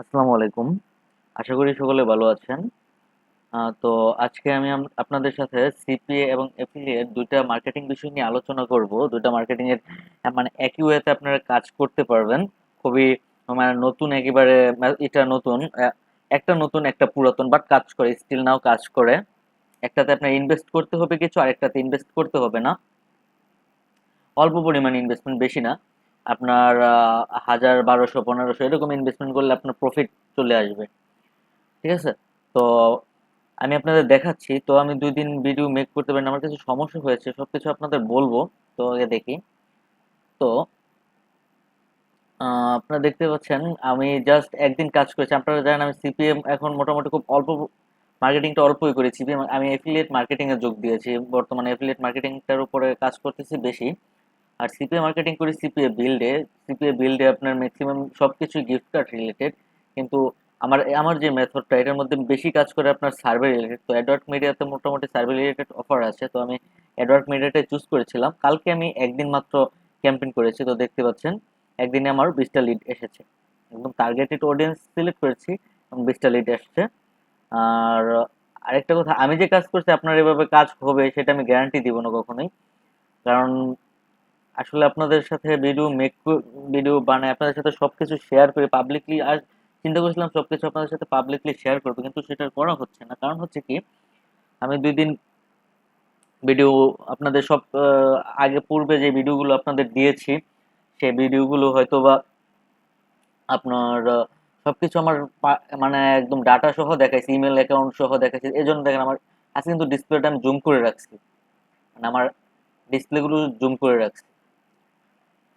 আসসালামু আলাইকুম। আশা করি সকলে ভালো আছেন। তো আজকে আমি আপনাদের সাথে সিপিএ এবং এফিলিয়েট ২ টা মার্কেটিং বিষয় নিয়ে আলোচনা করব। ২ টা মার্কেটিং এর মানে একই ওয়েতে আপনারা কাজ করতে পারবেন। খুবই মানে নতুন একেবারে এটা নতুন একটা নতুন একটা পুরাতন বাট কাজ করে স্টিল নাও কাজ করে। একটাতে আপনার ইনভেস্ট করতে হবে কিছু, আরেকটাতে ইনভেস্ট করতে হবে না। অল্প পরিমাণে ইনভেস্টমেন্ট, বেশি না। আপনার ১,০০০, ১,২০০, ১৫০০ এরকম ইনভেস্টমেন্ট করলে আপনার প্রফিট চলে আসবে। ঠিক আছে? তো আমি আপনাদের দেখাচ্ছি। তো আমি ২ দিন ভিডিও মেক করতে পারিনি। আমার কিছু সমস্যা হয়েছে। সবকিছু আপনাদের বলবো। তো আগে দেখি। তো আ আপনারা দেখতে পাচ্ছেন আমি জাস্ট একদিন কাজ করেছি। আপনারা জানেন আমি সিপিএম এখন মোটামুটি খুব অল্প মার্কেটিংটা অল্পই করি। সিপিএম আমি এফিলিয়েট মার্কেটিং এ যোগ দিয়েছি। বর্তমানে এফিলিয়েট মার্কেটিংটার উপরে কাজ করতেছি বেশি। আর সিপিএ মার্কেটিং করি সিপিএ বিল্ডে। সিপিএ বিল্ডে আপনার ম্যাক্সিমাম সবকিছুই গিফট কার্ড রিলেটেড। কিন্তু আমার আমার যে মেথডটা এটার মধ্যে বেশি কাজ করে আপনার সার্ভে রিলেটেড। তো অ্যাডওয়ার্ড মিডিয়াতে মোটামুটি সার্ভে রিলেটেড অফার আছে। তো আমি অ্যাডওয়ার্ড মিডিয়াটাই চুজ করেছিলাম। কালকে আমি একদিন মাত্র ক্যাম্পেইন করেছি। তো দেখতে পাচ্ছেন একদিনে আমার ২০টা লিড এসেছে। একদম টার্গেটেড অডিয়েন্স সিলেক্ট করেছি এবং ২০টা লিড এসছে। আর আরেকটা কথা, আমি যে কাজ করছি আপনার এভাবে কাজ হবে সেটা আমি গ্যারান্টি দিব না কখনোই। কারণ আসলে আপনাদের সাথে ভিডিও বানাই, আপনাদের সাথে সবকিছু শেয়ার করি পাবলিকলি। আর চিন্তা করছিলাম সবকিছু আপনাদের সাথে পাবলিকলি শেয়ার করবো, কিন্তু সেটা করা হচ্ছে না। কারণ হচ্ছে কি, আমি ২ দিন ভিডিও আপনাদের সব আগে পূর্বে যে ভিডিওগুলো আপনাদের দিয়েছি সেই ভিডিওগুলো হয়তো বা আপনার সবকিছু আমার মানে একদম ডাটা সহ দেখাইছি, ইমেল অ্যাকাউন্ট সহ দেখাইছি। এই জন্য দেখেন আমার আজকে কিন্তু ডিসপ্লেটা আমি জুম করে রাখছি, মানে আমার ডিসপ্লেগুলো জুম করে রাখছি।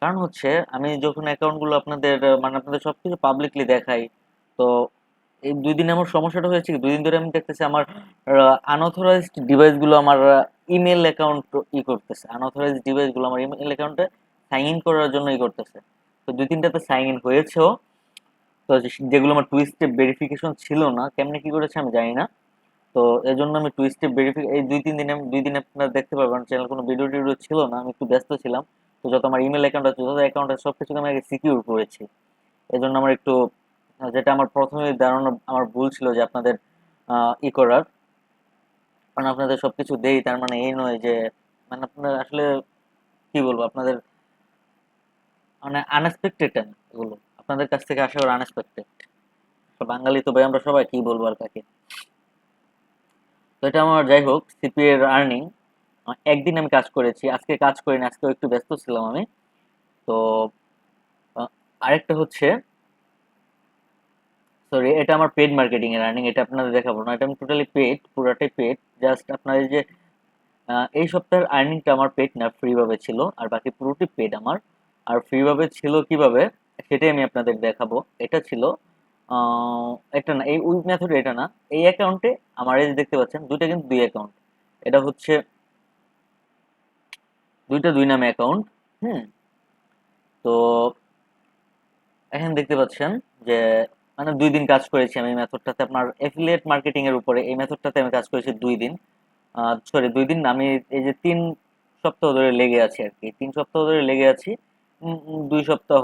কারণ হচ্ছে আমি যখন অ্যাকাউন্টগুলো আপনাদের মানে আপনাদের সবকিছু পাবলিকলি দেখাই, তো এই ২ দিনে আমার সমস্যাটা হয়েছে কি, ২ দিন ধরে আমি দেখতেছি আমার আনঅথরাইজড ডিভাইসগুলো আমার ইমেল অ্যাকাউন্ট করতেছে। আনঅথরাইজড ডিভাইসগুলো আমার ইমেল অ্যাকাউন্টে সাইন ইন করার জন্য করতেছে। তো ২-৩টাতে সাইন ইন হয়েছেও। তো যেগুলো আমার টু স্টেপ ভেরিফিকেশন ছিল না, কেমনে কি করেছে আমি জানি না। তো এজন্য আমি টু স্টেপ এই ২-৩ দিনে ২ দিনে আপনারা দেখতে পারবেন চ্যানেল কোনো ভিডিও টিডিও ছিল না, আমি একটু ব্যস্ত ছিলাম। তো যত আমার ইমেল অ্যাকাউন্ট আছে, যত অ্যাকাউন্ট আছে সবকিছু আমি আগে সিকিউর করেছি। এজন্য আমার একটু যেটা আমার প্রথমে ধারণা আমার ভুল ছিল যে আপনাদের করার, কারণ আপনাদের সবকিছু দেই তার মানে এই নয় যে মানে আপনার আসলে কি বলবো আপনাদের মানে আনএক্সপেক্টেড না এগুলো, আপনাদের কাছ থেকে আসা ওর আনএক্সপেক্টেড। বাঙালি তো ভাই আমরা সবাই, কি বলবো আর কাকে। তো এটা আমার যাই হোক সিপি এর আর্নিং। একদিন আমি কাজ করেছি, আজকে কাজ করিনি, আজকেও একটু ব্যস্ত ছিলাম আমি। তো আরেকটা হচ্ছে, সরি, এটা আমার পেড মার্কেটিং এর আর্নিং, এটা আপনাদের দেখাবো না। এটা আমি টোটালি পেড, পুরাটাই পেড। জাস্ট আপনার এই যে এই সপ্তাহের আর্নিংটা আমার পেড না, ফ্রি ভাবে ছিল। আর বাকি পুরোটি পেড আমার। আর ফ্রি ভাবে ছিল কিভাবে সেটাই আমি আপনাদের দেখাবো। এটা ছিল আহ, এটা না, এই ওই মেথড এটা না। এই অ্যাকাউন্টে আমার এই যে দেখতে পাচ্ছেন দুইটা, কিন্তু দুই অ্যাকাউন্ট। এটা হচ্ছে দুইটা দুই নামে অ্যাকাউন্ট। হুম। তো এখানে দেখতে পাচ্ছেন যে মানে ২ দিন কাজ করেছি আমি এই মেথডটাতে, আপনার এফিলিয়েট মার্কেটিং এর উপরে এই মেথডটাতে আমি কাজ করেছি ২ দিন। সরি, ২ দিন না, আমি এই যে ৩ সপ্তাহ ধরে লেগে আছি আর কি, ৩ সপ্তাহ ধরে লেগে আছি। ২ সপ্তাহ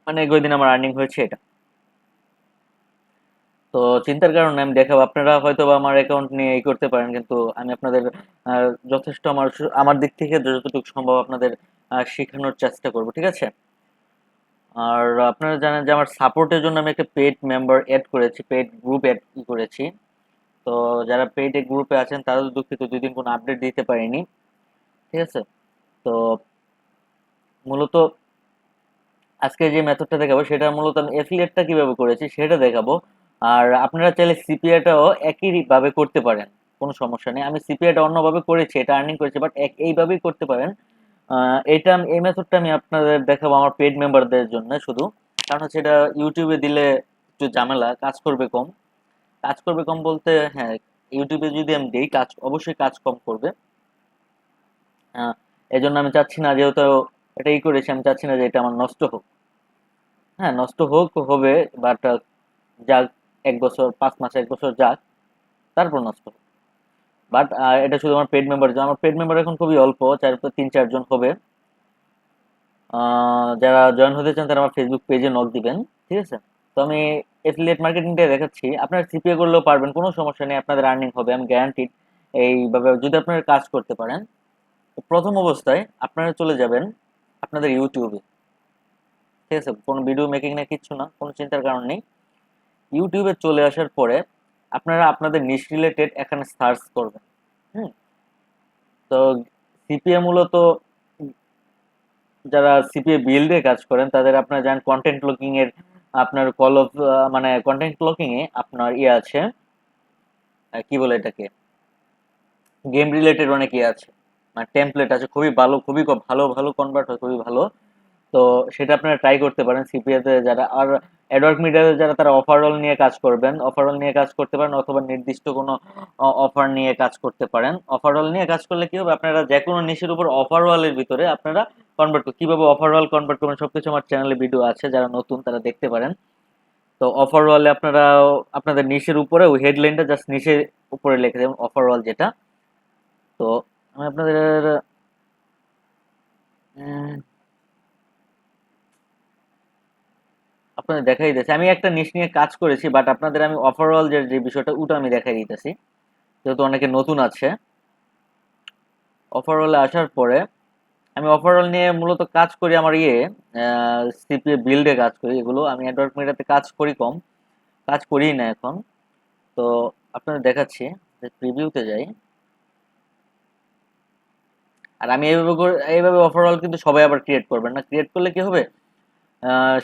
মানে ১১ দিন আমার আর্নিং হয়েছে এটা। তো চিন্তার কারণে আমি দেখাবো, আপনারা হয়তো বা আমার অ্যাকাউন্ট নিয়ে করতে পারেন, কিন্তু আমি আপনাদের যথেষ্ট আমার দিক থেকে যতটুকু সম্ভব আপনাদের শেখানোর চেষ্টা করব, ঠিক আছে। আর আপনারা জানেন যে আমার সাপোর্টের জন্য আমি একটা পেড মেম্বার অ্যাড করেছি, পেড গ্রুপ অ্যাড করেছি। তো যারা পেড গ্রুপে আছেন তারা তো দুঃখিত, ২ দিন কোনো আপডেট দিতে পারিনি, ঠিক আছে। তো মূলত আজকে যে মেথডটা দেখাবো সেটা মূলত আমি এফিলিয়েটটা কিভাবে করেছি সেটা দেখাবো। আর আপনারা চাইলে সিপিআইটাও একই ভাবে করতে পারেন, কোনো সমস্যা নেই। আমি সিপিআইটা অন্যভাবে করেছি, এটা আর্নিং করেছি, বাট এইভাবেই করতে পারেন। এই মেথডটা আমি আপনাদের দেখাবো আমার পেড মেম্বারদের জন্য শুধু। কারণ হচ্ছে এটা ইউটিউবে দিলে একটু ঝামেলা, কাজ করবে কম। কাজ করবে কম বলতে হ্যাঁ, ইউটিউবে যদি আমি দিই কাজ অবশ্যই কাজ কম করবে। আহ, এই জন্য আমি চাচ্ছি না, যেহেতু এটাই করেছি, আমি চাচ্ছি না যে এটা আমার নষ্ট হোক। হ্যাঁ, নষ্ট হোক হবে, বাট যাক, ১ বছর ৫ মাস ১ বছর যাক, তারপর নষ্ট হোক। বাট এটা শুধু আমার পেড মেম্বার, আমার পেড মেম্বার এখন খুবই অল্প, ৩-৪ জন হবে। যারা জয়েন হতে চান তারা আমার ফেসবুক পেজে নক দিবেন, ঠিক আছে। তো আমি এফিলিয়েট মার্কেটিংটা দেখাচ্ছি, আপনারা সিপিএ করলেও পারবেন, কোনো সমস্যা নেই, আপনাদের আর্নিং হবে, আমি গ্যারান্টিড। এইভাবে যদি আপনারা কাজ করতে পারেন, তো প্রথম অবস্থায় আপনারা চলে যাবেন আপনাদের ইউটিউবে, ঠিক আছে? কোনো ভিডিও মেকিং না, কিচ্ছু না, কোনো চিন্তার কারণ নেই। ইউটিউবে চলে আসার পরে আপনারা আপনাদের নিশ রিলেটেড এখানে সার্চ করবেন। হুম। তো সিপিএ মূলত যারা সিপিএ বিল্ডে কাজ করেন তাদের আপনারা জানেন কন্টেন্ট ব্লকিং এর আপনার কল অফ মানে কন্টেন্ট ব্লকিং এ আপনার ইয়ে আছে, কি বলে এটাকে, গেম রিলেটেড অনেক ইয়ে আছে, মানে টেমপ্লেট আছে, খুবই ভালো, খুবই ভালো ভালো কনভার্ট হয়, খুবই ভালো। তো সেটা আপনারা ট্রাই করতে পারেন সিপিএ তে যারা। আর অ্যাডওয়ার্ক মিডিয়াতে যারা, তারা ওভারঅল নিয়ে কাজ করবেন, ওভারঅল নিয়ে কাজ করতে পারেন, অথবা নির্দিষ্ট কোনো অফার নিয়ে কাজ করতে পারেন। ওভারঅল নিয়ে কাজ করলে কি হবে, আপনারা যে কোনো নিশের উপর ওভারঅলের ভিতরে আপনারা কনভার্ট কিভাবে ওভারঅল কনভার্ট করবেন সবকিছু আমার চ্যানেলে ভিডিও আছে, যারা নতুন তারা দেখতে পারেন। তো ওভারঅলে আপনারা আপনাদের নিশের উপরে ওই হেডলাইনটা জাস্ট নিশের উপরে লিখে দেবেন ওভারঅল যেটা। তো আমি আপনাদের আপনাদের দেখাই দিতেছি, আমি একটা নিশ নিয়ে কাজ করেছি, বাট আপনাদের আমি ওভারঅল যে বিষয়টা ওটা আমি দেখাই দিতেছি, যেহেতু অনেকে নতুন আছে। ওভারঅলে আসার পরে আমি ওভারঅল নিয়ে মূলত কাজ করি, আমার সিপিএ বিল্ডে কাজ করি, এগুলো আমি অ্যাডওয়ার্ক মিডিয়াতে কাজ করি কম, কাজ করি না এখন। তো আপনাদের দেখাচ্ছি, যে প্রিভিউতে যাই। আর আমি এইভাবে ওভারঅল কিন্তু সবাই আবার ক্রিয়েট করবেন না, ক্রিয়েট করলে কি হবে,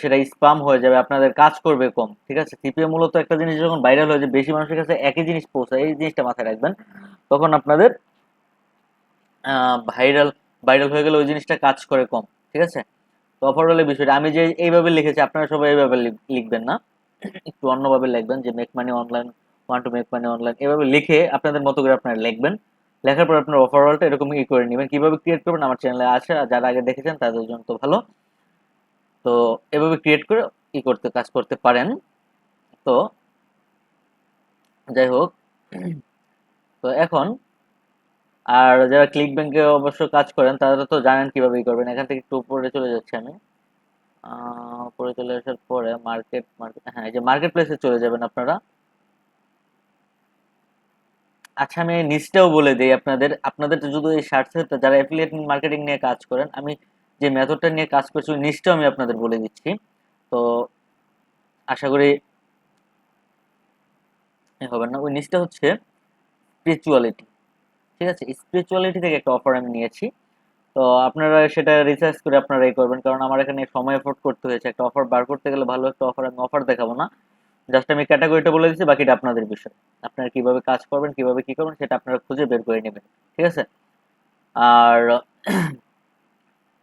সেটা স্পাম হয়ে যাবে, আপনাদের কাজ করবে কম, ঠিক আছে? সিপিএ মূলত একটা জিনিস যখন ভাইরাল হয়ে যায়, বেশি মানুষের কাছে একই জিনিস পৌঁছায়, এই জিনিসটা মাথায় রাখবেন, তখন আপনাদের ভাইরাল ভাইরাল হয়ে গেলে ওই জিনিসটা কাজ করে কম, ঠিক আছে? তো ওভারঅলের বিষয়টা আমি যে এইভাবে লিখেছি, আপনারা সবাই এইভাবে লিখবেন না, একটু অন্যভাবে লিখবেন, যে make money online, one to make money online, এভাবে লিখে আপনাদের মতো করে আপনারা লিখবেন। লেখার পর আপনার ওভারঅলটা এরকম করে নেবেন। কিভাবে ক্রিয়েট করবেন আমার চ্যানেলে আছে, আর যারা আগে দেখেছেন তাদের জন্য তো ভালো। তো এভাবে ক্রিয়েট করে কাজ করতে পারেন। তো যাই হোক, তো এখন আর যারা ক্লিক ব্যাংকে অবশ্য কাজ করেন তারা তো জানেন কিভাবে করবেন। এখান থেকে একটু উপরে চলে যাচ্ছি আমি, উপরে চলে আসার পরে মার্কেট মার্কেট হ্যাঁ, এই যে মার্কেট প্লেসে চলে যাবেন আপনারা। আচ্ছা, আমি এই নিচটাও বলে দিই আপনাদের, আপনাদের যদি এই সার্চে যারা অ্যাফিলিয়েট মার্কেটিং নিয়ে কাজ করেন, আমি যে মেথডটা নিয়ে কাজ করছি ওই নিচটাও আমি আপনাদের বলে দিচ্ছি। তো আশা করি হবে না। ওই নিচটা হচ্ছে স্পিরিচুয়ালিটি, ঠিক আছে? স্পিরিচুয়ালিটি থেকে একটা অফার আমি নিয়েছি। তো আপনারা সেটা রিসার্চ করে আপনারা এই করবেন, কারণ আমার এখানে সময় এফোর্ট করতে হয়েছে, একটা অফার বার করতে গেলে ভালো একটা অফার, আমি অফার দেখাবো না, জাস্ট আমি ক্যাটাগরিটা বলে দিচ্ছি, বাকিটা আপনাদের বিষয়। আপনারা কিভাবে কাজ করবেন, কিভাবে কি করবেন সেটা আপনারা খুঁজে বের করে নেবেন, ঠিক আছে? আর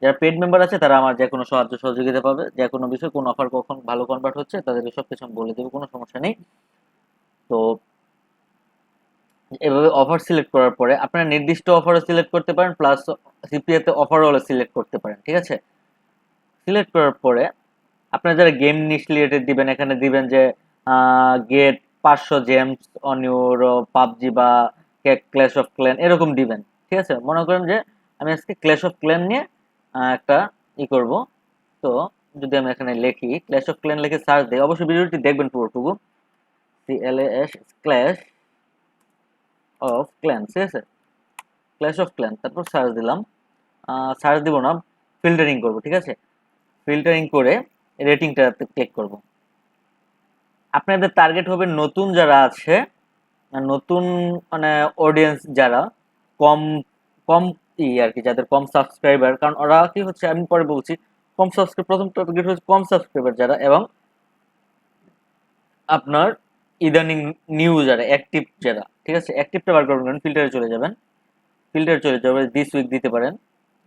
যারা পেড মেম্বার আছে তারা আমার যে কোনো সাহায্য সহযোগিতা পাবে, যে কোনো বিষয়, কোন অফার কখন ভালো কনভার্ট হচ্ছে তাদেরকে সব কিছু আমি বলে দেবো, কোনো সমস্যা নেই। তো এভাবে অফার সিলেক্ট করার পরে আপনারা নির্দিষ্ট অফারও সিলেক্ট করতে পারেন, প্লাস সিপিএ তে ওভারঅল সিলেক্ট করতে পারেন, ঠিক আছে? সিলেক্ট করার পরে আপনারা যারা গেম নিশ রিলেটেড দিবেন, এখানে দিবেন যে get 500 gems on your PUBG বা ক্ল্যাশ অফ ক্ল্যান, এরকম দিবেন, ঠিক আছে? মনে করেন যে আমি আজকে ক্ল্যাশ অফ ক্ল্যান নিয়ে একটা করব। তো যদি আমি এখানে লিখি ক্ল্যাশ অফ ক্ল্যান, লিখে সার্চ দিই, অবশ্যই ভিডিওটি দেখবেন পুরোটুকু, CLAS ক্ল্যাশ অফ ক্ল্যান, ঠিক আছে? ক্ল্যাশ অফ ক্ল্যান, তারপর সার্চ দিলাম। সার্চ দিব না, ফিল্টারিং করব, ঠিক আছে? ফিল্টারিং করে রেটিংটাতে ক্লিক করব। আপনাদের টার্গেট হবে নতুন যারা আছে, নতুন মানে অডিয়েন্স যারা কম কম আর কি, যাদের কম সাবস্ক্রাইবার, কারণ ওরা কি হচ্ছে আমি পরে বলছি, কম সাবস্ক্রাইব, প্রথম টার্গেট হচ্ছে কম সাবস্ক্রাইবার যারা, এবং আপনার ইদানিং নিউ যারা, অ্যাক্টিভ যারা, ঠিক আছে? অ্যাক্টিভটা বার করবেন, ফিল্টারে চলে যাবেন, ফিল্টারে চলে যাবে, দিস উইক দিতে পারেন,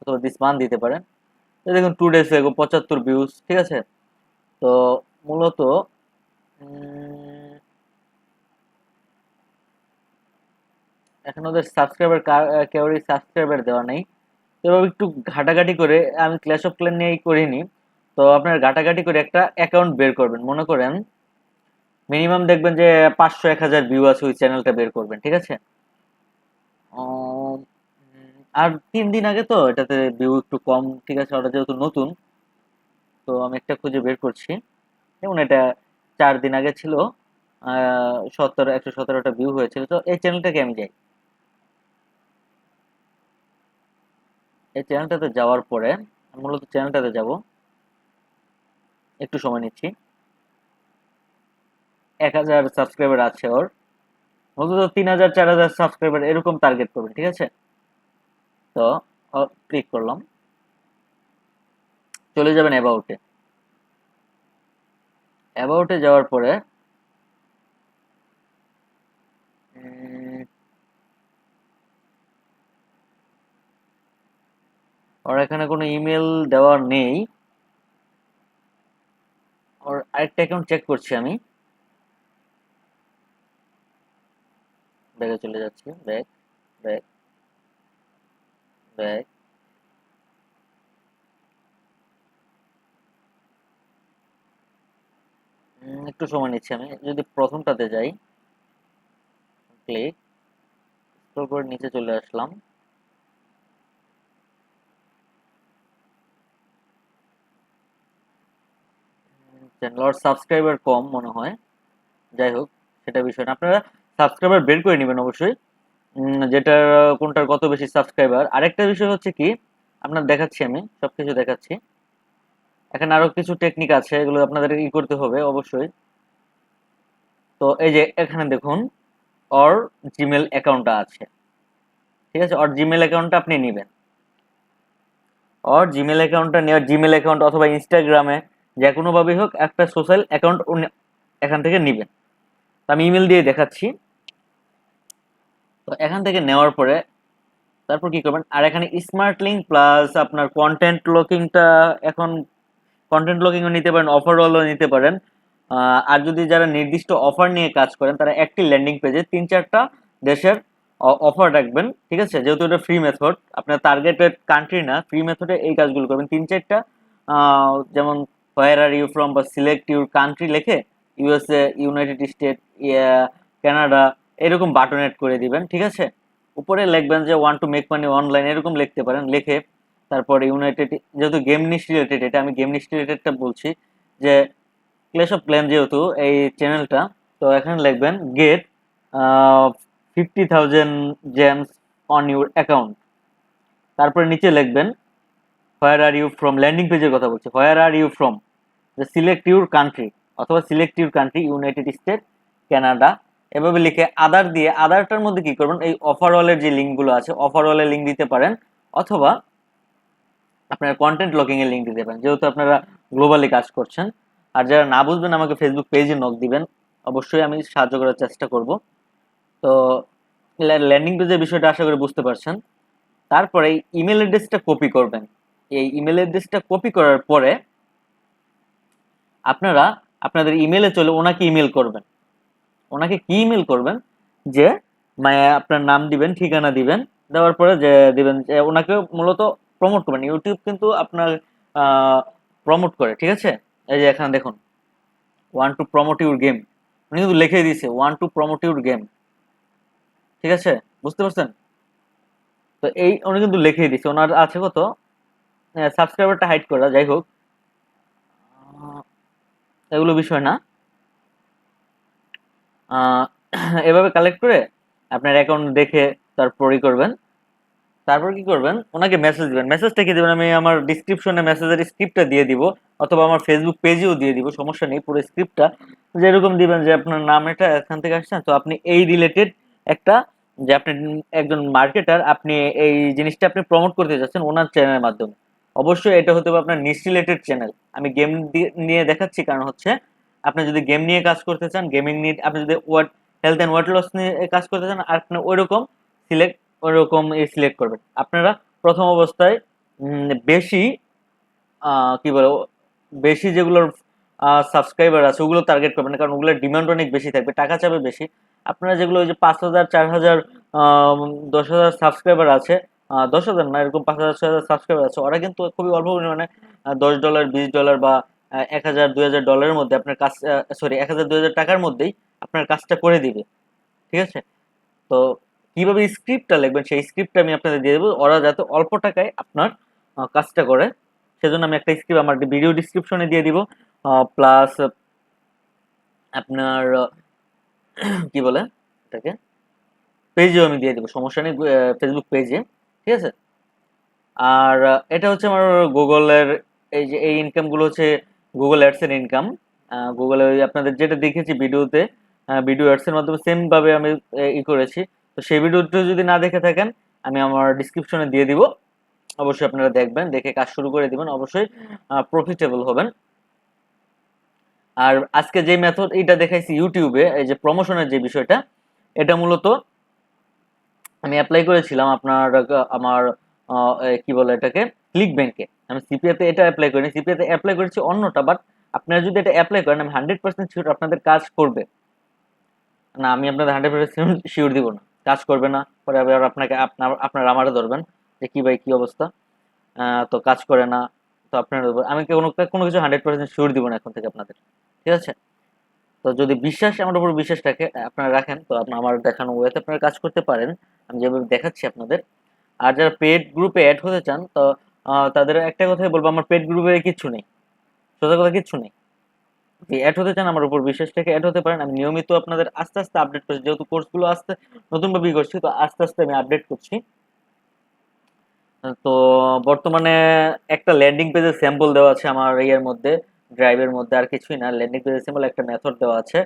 অথবা দিস মান্থ দিতে পারেন। দেখুন 2 ডেজ এগো 75 ভিউজ, ঠিক আছে? তো মূলত এখন ওদের সাবস্ক্রাইবার কেউরই সাবস্ক্রাইবার দেওয়া নেই। তো এভাবে একটু ঘাটাঘাটি করে, আমি ক্ল্যাশ অফ ক্ল্যান নিয়েই করিনি, তো আপনার ঘাটাঘাটি করে একটা অ্যাকাউন্ট বের করবেন, মনে করেন মিনিমাম দেখবেন যে 500-1000 ভিউ আছে, ওই চ্যানেলটা বের করবেন, ঠিক আছে? আর 3 দিন আগে তো এটাতে ভিউ একটু কম, ঠিক আছে? ওটা যেহেতু নতুন, তো আমি একটা খুঁজে বের করছি, যেমন এটা 4 দিন আগে ছিল 117টা ভিউ হয়েছিল। তো এই চ্যানেলটাকে আমি যাই, এই চ্যানেলটাতে যাওয়ার পরে মূলত চ্যানেলটাতে যাব, একটু সময় নিচ্ছি। 1000 সাবস্ক্রাইবার আছে ওর, মূলত 3000 4000 সাবস্ক্রাইবার এরকম টার্গেট করবেন, ঠিক আছে? তো ক্লিক করলাম, চলে যাবেন অ্যাবাউটে। অ্যাবাউটে যাওয়ার পরে ওর এখানে কোনো ইমেল দেওয়া নেই। ওর আরেকটা অ্যাকাউন্ট চেক করছি আমি, ব্যাগে চলে যাচ্ছি, ব্যাগ ব্যাগ ব্যাগ। একটু সময় নিচ্ছি আমি। যদি প্রথমটাতে যাই, ক্লিক, স্ক্রল করে নিচে চলে আসলাম। চ্যানেল সাবস্ক্রাইবার কম মনে হয়, যাই হোক সেটা বিষয় না। আপনারা সাবস্ক্রাইবার বের করে নেবেন অবশ্যই, যেটা কোনটার কত বেশি সাবস্ক্রাইবার। আরেকটা বিষয় হচ্ছে কি, আপনার দেখাচ্ছি, আমি সবকিছু দেখাচ্ছি। এখানে আরো কিছু টেকনিক আছে, এগুলো আপনাদের ই করতে হবে অবশ্যই। তো এই যে এখানে দেখুন, ওর জিমেল অ্যাকাউন্টটা আছে, ঠিক আছে? ওর জিমেল অ্যাকাউন্টটা আপনি নেবেন, ওর জিমেল অ্যাকাউন্টটা নেওয়ার, জিমেল অ্যাকাউন্ট অথবা ইনস্টাগ্রামে যে কোনোভাবেই হোক একটা সোশ্যাল অ্যাকাউন্ট এখান থেকে নেবেন। আমি ইমেল দিয়ে দেখাচ্ছি। তো এখান থেকে নেওয়ার পরে তারপর কি করবেন, আর এখানে স্মার্ট লিঙ্ক প্লাস আপনার কন্টেন্ট লকিংটা, এখন কন্টেন্ট লকিংও নিতে পারেন, ওভারঅলও নিতে পারেন। আর যদি যারা নির্দিষ্ট অফার নিয়ে কাজ করেন, তারা একটি ল্যান্ডিং পেজে 3-4টা দেশের অফার রাখবেন, ঠিক আছে? যেহেতু এটা ফ্রি মেথড, আপনার টার্গেটেড কান্ট্রি না, ফ্রি মেথডে এই কাজগুলো করবেন। 3-4টা যেমন হোয়ার আর ইউ ফ্রম বা সিলেক্ট ইউর কান্ট্রি লিখে ইউএসএ, ইউনাইটেড স্টেট, কানাডা এরকম বাটন এড করে দিবেন, ঠিক আছে? উপরে লিখবেন যে want to make money online, এরকম লিখতে পারেন। লিখে তারপরে ইউনাইটেড, যেহেতু গেম নিশ রিলেটেড, এটা আমি গেম নিশ রিলেটেডটা বলছি, যে ক্লেশ অফ ক্ল্যান যেহেতু এই চ্যানেলটা, তো এখানে লিখবেন get 50,000 gems on your account. তারপরে নিচে লিখবেন where are you from, landing পেজের কথা বলছি, হোয়ার আর ইউ ফ্রম, যে সিলেক্ট ইউর কান্ট্রি অথবা select your country United State, Canada, এভাবে লিখে আদার দিয়ে, আদারটার মধ্যে কি করবেন, এই অফারওয়ালের যে লিঙ্কগুলো আছে অফারওয়ালের লিঙ্ক দিতে পারেন, অথবা আপনারা কন্টেন্ট লকিং এর লিঙ্ক দিতে পারেন, যেহেতু আপনারা গ্লোবালি কাজ করছেন। আর যারা না বুঝবেন আমাকে ফেসবুক পেজে নক দিবেন, অবশ্যই আমি সাহায্য করার চেষ্টা করব। তো ল্যান্ডিং পেজের বিষয়টা আশা করি বুঝতে পারছেন। তারপরে ইমেল অ্যাড্রেসটা কপি করবেন। এই ইমেল অ্যাড্রেসটা কপি করার পরে আপনারা আপনাদের ইমেলে চলে ওনাকে ইমেল করবেন। ওনাকে কি ইমেল করবেন, যে মানে আপনার নাম দিবেন, ঠিকানা দিবেন, দেওয়ার পরে যে দিবেন যে ওনাকে মূলত প্রমোট করবেন। ইউটিউব কিন্তু আপনার প্রমোট করে, ঠিক আছে? এই যে এখানে দেখুন, one to promote your game, উনি কিন্তু লিখে দিয়েছে one to promote your game, ঠিক আছে? বুঝতে পারছেন? তো এই উনি কিন্তু লিখেই দিচ্ছে। ওনার আছে কত সাবস্ক্রাইবারটা হাইড করা, যাই হোক এগুলো বিষয় না। আহ, এভাবে কালেক্ট করে আপনার অ্যাকাউন্ট দেখে তারপরই করবেন। তারপর কি করবেন, ওনাকে মেসেজ দিবেন। মেসেজটা কি দিবেন, আমি আমার ডিসক্রিপশনে মেসেজের স্ক্রিপ্টটা দিয়ে দিব, অথবা আমার ফেসবুক পেজেও দিয়ে দিব, সমস্যা নেই। পুরো স্ক্রিপ্টটা যেরকম দিবেন, যে আপনার নাম এটা এখান থেকে আসছেন, তো আপনি এই রিলেটেড একটা, যে আপনি একজন মার্কেটার, আপনি এই জিনিসটা আপনি প্রমোট করতে যাচ্ছেন ওনার চ্যানেলের মাধ্যমে। অবশ্যই এটা হতে হবে আপনার নিশ রিলেটেড চ্যানেল। আমি গেম নিয়ে দেখাচ্ছি, কারণ হচ্ছে আপনি যদি গেম নিয়ে কাজ করতে চান, গেমিং নিয়ে, আপনি যদি হেলথ অ্যান্ড ওয়েট লস নিয়ে কাজ করতে চান, আর আপনি ওইরকম সিলেক্ট ওইরকম সিলেক্ট করবেন। আপনারা প্রথম অবস্থায় বেশি কি বলে, বেশি যেগুলোর সাবস্ক্রাইবার আছে ওগুলো টার্গেট করবেন, কারণ ওগুলোর ডিমান্ড অনেক বেশি থাকবে, টাকা চাবে বেশি। আপনারা যেগুলো ওই যে 5,000 4,000 10,000 সাবস্ক্রাইবার আছে, 10,000 না, এরকম 5,000 6,000 সাবস্ক্রাইবার আছে, ওরা কিন্তু খুবই অল্প পরিমাণে $10 $20 বা 1,000 2,000 ডলারের মধ্যে আপনার কাজ, সরি 1,000 2,000 টাকার মধ্যেই আপনার কাজটা করে দিবে, ঠিক আছে? তো কিভাবে স্ক্রিপ্টটা লিখবেন সেই স্ক্রিপ্টটা আমি আপনাদের দিয়ে দেবো, ওরা যাতে অল্প টাকায় আপনার কাজটা করে। সেজন্য আমি একটা স্ক্রিপ্ট আমার ভিডিও ডিসক্রিপশনে দিয়ে দিব, প্লাস আপনার কি বলে এটাকে, পেজেও আমি দিয়ে দেবো, সমস্যা নেই, ফেসবুক পেজে। ঠিক আছে? আর এটা হচ্ছে আমার গুগলের, এই যে এই ইনকাম গুলো হচ্ছে গুগল অ্যাডস এর ইনকাম। গুগলে ওই আপনাদের যেটা দেখেছি ভিডিওতে, ভিডিও অ্যাডস এর মাধ্যমে সেম ভাবে আমি করেছি। তো সেই ভিডিওটা যদি না দেখে থাকেন, আমি আমার ডিসক্রিপশনে দিয়ে দিব, অবশ্যই আপনারা দেখবেন, দেখে কাজ শুরু করে দিবেন, অবশ্যই প্রফিটেবল হবেন। আর আজকে যে মেথড এটা দেখাইছি ইউটিউবে, এই যে প্রমোশনের যে বিষয়টা, এটা মূলত আমি অ্যাপ্লাই করেছিলাম আপনার আমার কি বলে এটাকে, ক্লিক ব্যাংকে। আমি সিপিএতে এটা অ্যাপ্লাই করিনি, সিপিএতে অ্যাপ্লাই করেছি অন্যটা। বাট আপনারা যদি এটা অ্যাপ্লাই করেন, আমি 100% শিওর আপনাদের কাজ করবে। না, আমি আপনাদের 100% শিওর দিব না কাজ করবে না, পরে আবার আপনাকে আপনারা আমারে ধরবেন যে কি ভাই কি অবস্থা, তো কাজ করে না। তো আপনার আমি কোনো কোনো কিছু 100% শিওর দিব না এখন থেকে আপনাদের। ঠিক আছে? তো যদি বিশ্বাস, আমার উপর বিশ্বাস রাখে আপনারা রাখেন, তো আমার দেখানো ওয়েতে আপনারা কাজ করতে পারেন, আমি যেভাবে দেখাচ্ছি আপনাদের। আর যারা পেড গ্রুপে অ্যাড হতে চান, তো তাদের একটা কথাই বলবো, আমার পেড গ্রুপে কিচ্ছু নেই, সোজা কথা কিচ্ছু নেই। যদি অ্যাড হতে চান, আমার উপর বিশ্বাস রেখে অ্যাড হতে পারেন। আমি নিয়মিত আপনাদের আস্তে আস্তে আপডেট করছি, যেহেতু কোর্সগুলো আস্তে নতুন ভাবেই করছি, তো আস্তে আস্তে আমি আপডেট করছি। তো বর্তমানে একটা ল্যান্ডিং পেজের স্যাম্পল দেওয়া আছে আমার ইয়ের মধ্যে, ড্রাইভের মধ্যে, আর কিছুই না। ল্যান্ডিং পেজের স্যাম্পল একটা মেথড দেওয়া আছে।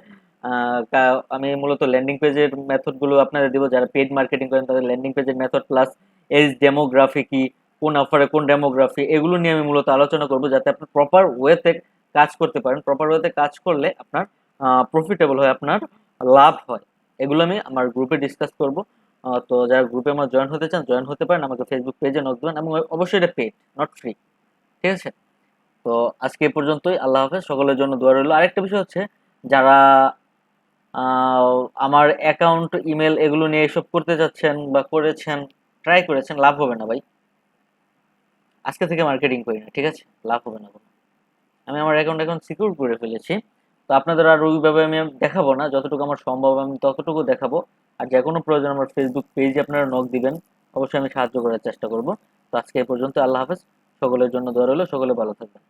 আমি মূলত ল্যান্ডিং পেজের মেথড গুলো আপনাদের দিব, যারা পেড মার্কেটিং করেন তাদের ল্যান্ডিং পেজের মেথড প্লাস এজ ডেমোগ্রাফি কি, কোন অফারে কোন ডেমোগ্রাফি, এগুলো নিয়ে আমি মূলত আলোচনা করব, যাতে আপনি প্রপার ওয়েতে কাজ করতে পারেন। প্রপার ওয়েতে কাজ করলে আপনার প্রফিটেবল হয়, আপনার লাভ হয়। এগুলো আমি আমার গ্রুপে ডিসকাস করব। তো যারা গ্রুপে আমার জয়েন হতে চান, জয়েন হতে পারেন, আমাকে ফেসবুক পেজে নক দেবেন, এবং অবশ্যই এটা পেড, নট ফ্রি। ঠিক আছে? তো আজকে এ পর্যন্তই। আল্লাহ হাফেজ, সকলের জন্য দোয়া রইল। আরেকটা বিষয় হচ্ছে, যারা আহ, আমার অ্যাকাউন্ট, ইমেল এগুলো নিয়ে এসব করতে যাচ্ছেন বা করেছেন, ট্রাই করেছেন, লাভ হবে না ভাই। আজকে থেকে মার্কেটিং করি না, ঠিক আছে? লাভ হবে না কোনো। আমি আমার অ্যাকাউন্ট এখন সিকিউর করে ফেলেছি। তো আপনাদের আর ওইভাবে আমি দেখাবো না, যতটুকু আমার সম্ভব আমি ততটুকু দেখাবো। আর যে কোনো প্রয়োজন আমার ফেসবুক পেজে আপনারা নক দিবেন, অবশ্যই আমি সাহায্য করার চেষ্টা করব। তো আজকে এই পর্যন্ত। আল্লাহ হাফেজ, সকলের জন্য দোয়া রইল, সকলে ভালো থাকবেন।